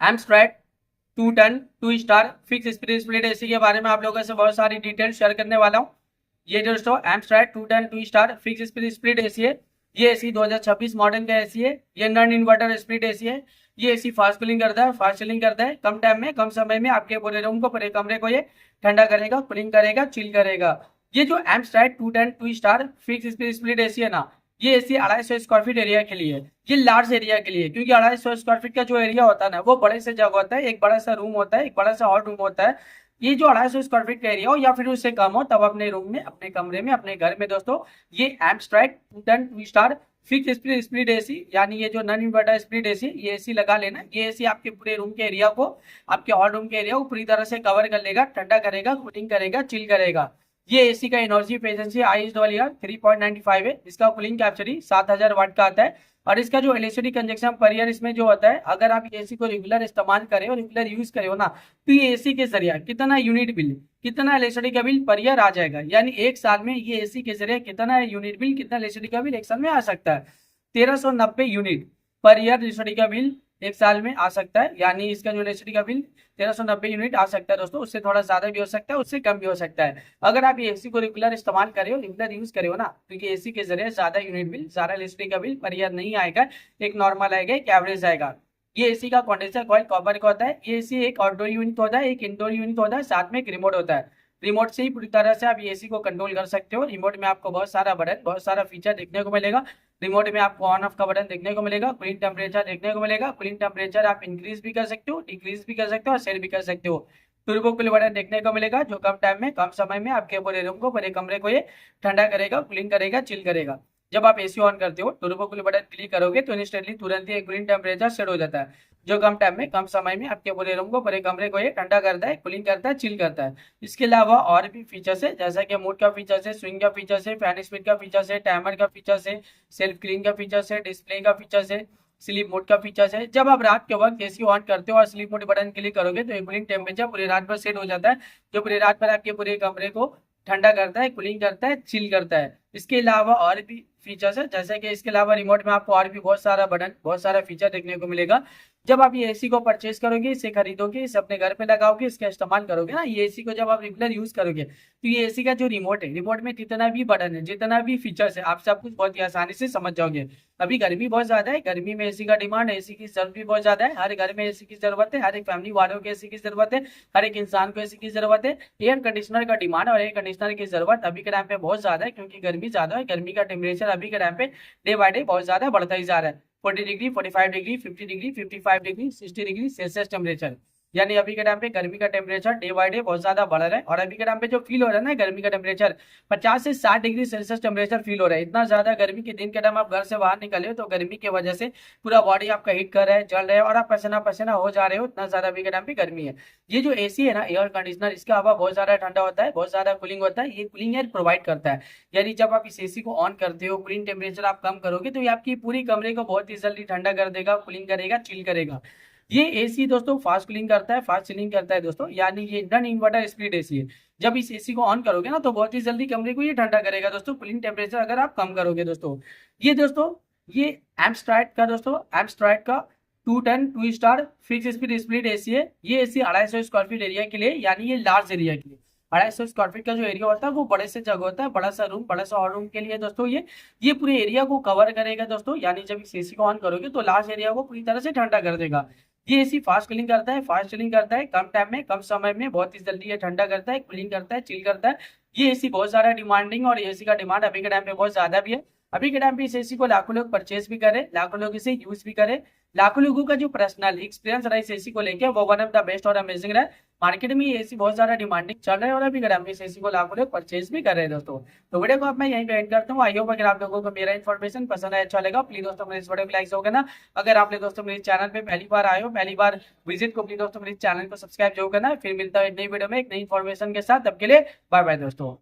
एमस्ट्राइड 210 2 star fix split AC के बारे में आप लोगों से बहुत सारी डिटेल शेयर करने वाला हूँ। ये दोस्तों एमस्ट्राइड 210 2 स्टार फिक्स स्प्लिट एसी है। ये एसी 2026 मॉडल का एसी है। ये नॉन इन्वर्टर स्प्लिट एसी है। ये एसी फास्ट कूलिंग करता है, फास्ट चिलिंग करता है। कम टाइम में कम समय में आपके पूरे रूम को, पूरे कमरे को ये ठंडा करेगा, कूलिंग करेगा, चिल करेगा। ये जो एमस्ट्राइड 210 2 स्टार फिक्स स्प्लिट एसी है ना, ये एसी 250 स्क्वायर फीट एरिया के लिए है। ये लार्ज एरिया के लिए, क्योंकि 250 स्क्वायर फीट का जो एरिया होता है ना, वो बड़े से जगह होता है। एक बड़ा सा रूम होता है, एक बड़ा सा हॉल रूम होता है। ये जो 250 स्क्वायर फीट का एरिया हो या फिर उससे कम हो, तब अपने रूम में, अपने कमरे में, अपने घर में दोस्तों ये एमस्ट्राइड 210 2 स्टार फिक्स स्प्लिट एसी, यानी ये जो नॉन इन्वर्टर स्प्लिट एसी, ये एसी लगा लेना। ये एसी आपके पूरे रूम के एरिया को, आपके हॉल रूम के एरिया को पूरी तरह से कवर कर लेगा, ठंडा करेगा, कूलिंग करेगा, चिल करेगा। ये एसी का एनर्जी एफिशिएंसी ISWR 3.95 है। इसका कूलिंग कैपेसिटी 7000 वाट का आता है। और इसका जो इलेक्ट्रिसिटी कंजप्शन पर ईयर इसमें जो होता है, अगर आप एसी को रेगुलर इस्तेमाल करें और रेगुलर यूज करें हो ना, तो ये एसी के जरिए कितना यूनिट बिल, कितना इलेक्ट्रिसिटी का बिल पर ईयर आ जाएगा। यानी एक साल में ये एसी के जरिए कितना यूनिट बिल, कितना इलेक्ट्रिसिटी का बिल एक साल में आ सकता है। 1390 यूनिट पर ईयर इलेक्ट्रिसिटी का बिल एक साल में आ सकता है। यानी इसका जो इलेक्ट्रिसिटी का बिल 1390 यूनिट आ सकता है दोस्तों। उससे थोड़ा ज्यादा भी हो सकता है, उससे कम भी हो सकता है। अगर आप ये एसी को रेगुलर इस्तेमाल करे हो, रेगुलर यूज करे हो ना, तो ये एसी के जरिए ज्यादा यूनिट बिल, ज्यादा इलेक्ट्रिसिटी का बिल पर ईयर नहीं आएगा। एक नॉर्मल आएगा, एक एवरेज आएगा। ये एसी का कंडेंसर कॉइल कॉपर का होता है। ये एसी एक आउटडोर यूनिट होता है, एक इंडोर यूनिट होता है, साथ में एक रिमोट होता है। रिमोट से ही पूरी तरह से आप ये एसी को कंट्रोल कर सकते हो। रिमोट में आपको बहुत सारा बटन, बहुत सारा फीचर देखने को मिलेगा। रिमोट में आपको ऑन ऑफ का बटन देखने को मिलेगा, कूलिंग टेम्परेचर देखने को मिलेगा। कूलिंग टेम्परेचर आप इंक्रीज भी कर सकते हो, डिक्रीज भी कर सकते हो और सेट भी कर सकते हो। टर्बो कूल बटन देखने को मिलेगा, जो कम टाइम में, कम समय में आपके पूरे रूम को, पूरे कमरे को ये ठंडा करेगा, कूलिंग करेगा, चिल करेगा। जब आप एसी ऑन करते हो, टर्बो कूल बटन क्लिक करोगे तो इंस्टेंटली तुरंत ही कूलिंग टेम्परेचर सेट हो जाता है, जो कम टाइम में, कम समय में आपके पूरे रूम को, पूरे कमरे को ये ठंडा करता है, कूलिंग करता है, चिल करता है। इसके अलावा और भी फीचर्स है, जैसा कि मूड का फीचर्स है, स्विंग का फीचर्स है, फैन स्पीड का फीचर्स है, टाइमर का फीचर्स है, सेल्फ क्लीन का फीचर्स है, डिस्प्ले का फीचर्स है, स्लीप मोड का फीचर्स है। जब आप रात के वक्त एसी ऑन करते हो और स्लीप मोड बटन क्लिक करोगे तो कूलिंग टेम्परेचर पूरी रात भर सेट हो जाता है, जो पूरी रात भर आपके पूरे कमरे को ठंडा करता है, कूलिंग करता है, चिल करता है। इसके अलावा और भी फीचर्स है, जैसे कि इसके अलावा रिमोट में आपको और भी बहुत सारा बटन, बहुत सारा फीचर देखने को मिलेगा। जब आप ये एसी को परचेज करोगे, इसे खरीदोगे, इसे अपने घर पे लगाओगे, इसका इस्तेमाल करोगे ना, ये एसी को जब आप रेगुलर यूज करोगे, तो ये एसी का जो रिमोट है, रिमोट में जितना भी बटन है, जितना भी फीचर्स है, आप सब कुछ बहुत ही आसानी से समझ जाओगे। अभी गर्मी बहुत ज्यादा है, गर्मी में एसी का डिमांड है, एसी की जरूरत भी बहुत ज्यादा है। हर घर में एसी की जरूरत है, हर एक फैमिली वालों को एसी की जरूरत है, हर एक इंसान को एसी की जरूरत है। एयर कंडीशनर का डिमांड और एयर कंडीशनर की जरूरत अभी के टाइम पे बहुत ज्यादा है, क्योंकि गर्मी ज्यादा है। गर्मी का टेम्परेचर अभी के टाइम पे डे बाय डे बहुत ज्यादा बढ़ता ही जा रहा है। 40 degree, 45 degree, 50 degree, 55 degree, 60 degree Celsius temperature, यानी अभी के टाइम पे गर्मी का टेम्परेचर डे बाय डे बहुत ज्यादा बढ़ रहा है। और अभी के टाइम पे जो फील हो रहा है ना, गर्मी का टेम्परेचर 50 से 60 डिग्री सेल्सियस टेम्परेचर फील हो रहा है। इतना ज्यादा गर्मी के दिन के टाइम आप घर से बाहर निकले हो तो गर्मी की वजह से पूरा बॉडी आपका हीट कर रहा है, जल रहा है और आप पसीना पसीना हो जा रहे हो। इतना ज्यादा अभी के टाइम पे गर्मी है। ये जो एसी है ना, एयर कंडीशनर, इसका हवा बहुत ज्यादा ठंडा होता है, बहुत ज्यादा कूलिंग होता है। ये कूलिंग एयर प्रोवाइड करता है। यानी जब आप इस एसी को ऑन करते हो, कूलिंग टेम्परेचर आप कम करोगे, तो ये आपकी पूरी कमरे को बहुत ही जल्दी ठंडा कर देगा, कूलिंग करेगा, चिल करेगा। ये एसी दोस्तों फास्ट कूलिंग करता है, फास्ट चिलिंग करता है दोस्तों, यानी ये नॉन इन्वर्टर स्प्लिट एसी है। जब इस एसी को ऑन करोगे ना, तो बहुत ही जल्दी कमरे को ये ठंडा करेगा दोस्तों, कूलिंग टेम्परेचर अगर आप कम करोगे दोस्तों। ये दोस्तों, ये एमस्ट्राइड का 210 2 स्टार फिक्स स्प्लिट एसी है। ये एसी 250 स्क्वायर फीट एरिया के लिए, यानी ये लार्ज एरिया के लिए, 250 स्क्वायर फीट का जो एरिया होता है वो बड़े से जगह होता है, बड़ा सा रूम, बड़ा सा हॉल रूम के लिए दोस्तों ये पूरे एरिया को कवर करेगा दोस्तों। यानी जब इस एसी को ऑन करोगे तो लार्ज एरिया को पूरी तरह से ठंडा कर देगा। ये एसी फास्ट कूलिंग करता है, फास्ट चिलिंग करता है, कम टाइम में, कम समय में बहुत ही जल्दी ये ठंडा करता है, कूलिंग करता है, चिल करता है। ये एसी बहुत ज्यादा डिमांडिंग, और एसी का डिमांड अभी के टाइम पे बहुत ज्यादा भी है। अभी के टाइम पे इस एसी को लाखों लोग परचेज भी करे, लाखों लोग इसे यूज भी करे। लाखों लोगों का जो पर्सनल एक्सपीरियंस रहा इस एसी को लेके, वो वन ऑफ द बेस्ट और अमेजिंग रहा है। मार्केट में ये एसी बहुत ज्यादा डिमांडिंग चल रहा है, और अभी के टाइम पे इस एसी को लाखों लोग परचेज भी कर रहे हैं दोस्तों। तो वीडियो को अब मैं यहीं पे एंड करता हूँ। आई होप अगर आप लोगों को मेरा इन्फॉर्मेशन पसंद आया, अच्छा लगा, प्लीज दोस्तों मेरे इस वीडियो को लाइक होगा ना। अगर आपने दोस्तों मेरे चैनल पे पहली बार आए हो, पहली बार विजिट को, प्लीज दोस्तों मेरे चैनल को सब्सक्राइब जरूर करना। फिर मिलता है एक नई वीडियो में एक नई इन्फॉर्मेशन के साथ। तब के लिए बाय बाय दोस्तों।